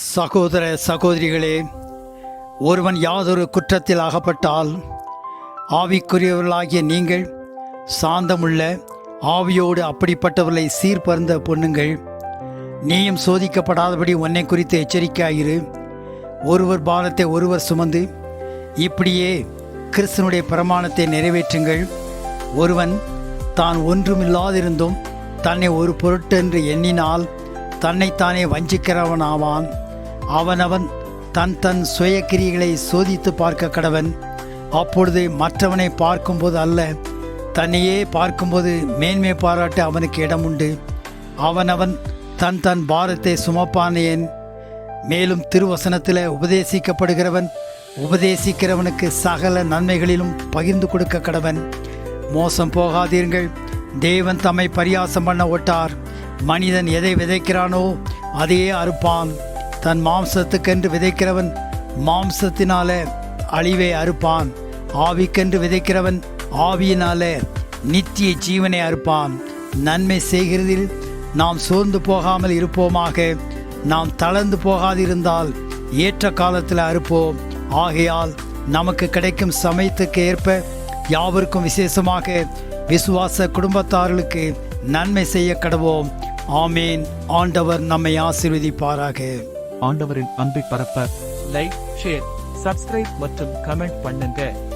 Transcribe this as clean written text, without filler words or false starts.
சகோதர சகோதரிகளே, ஒருவன் யாதொரு குற்றத்தில் அகப்பட்டால் ஆவிக்குரியவர்களாகிய நீங்கள் சாந்தமுள்ள ஆவியோடு அப்படிப்பட்டவர்களை சீர்பருந்த பொண்ணுங்கள். நீயும் சோதிக்கப்படாதபடி உன்னை குறித்து எச்சரிக்கையாயிரு. ஒருவர் பாரத்தை ஒருவர் சுமந்து இப்படியே கிறிஸ்தனுடைய பிரமாணத்தை நிறைவேற்றுங்கள். ஒருவன் தான் ஒன்றுமில்லாதிருந்தும் தன்னை ஒரு பொருட்டென்று எண்ணினால் தன்னைத்தானே வஞ்சிக்கிறவன் ஆவான். அவனவன் தன் சுய கிரியைகளை சோதித்து பார்க்க கடவன். அப்பொழுது மற்றவனை பார்க்கும்போது அல்ல, தன்னையே பார்க்கும்போது மேன்மை பாராட்ட அவனுக்கு இடம் உண்டு. அவனவன் தன் பாரத்தை சுமப்பானேன். மேலும் திருவசனத்தில் உபதேசிக்கப்படுகிறவன் உபதேசிக்கிறவனுக்கு சகல நன்மைகளிலும் பகிர்ந்து கொடுக்க கடவன். மோசம் போகாதீர்கள். தேவன் தம்மை பரியாசம் பண்ண ஒட்டார். மனிதன் எதை விதைக்கிறானோ அதையே அறுப்பான். தன் மாம்சத்துக்கென்று விதைக்கிறவன் மாம்சத்தினால அழிவை அறுப்பான். ஆவிக்கென்று விதைக்கிறவன் ஆவியினால நித்திய ஜீவனை அறுப்பான். நன்மை செய்கிறதில் நாம் சோர்ந்து போகாமல் இருப்போமாக. நாம் தளர்ந்து போகாதிருந்தால் ஏற்ற காலத்தில் அறுப்போம். ஆகையால் நமக்கு கிடைக்கும் சமயத்துக்கு ஏற்ப யாவருக்கும் விசேஷமாக விசுவாச குடும்பத்தார்களுக்கு நன்மை செய்ய கடவோம். ஆமேன். ஆண்டவர் நம்மை ஆசீர்வதிப்பாராக. ஆண்டவரின் அன்பை பரப்ப லைக், ஷேர், சப்ஸ்கிரைப் மற்றும் கமெண்ட் பண்ணுங்க.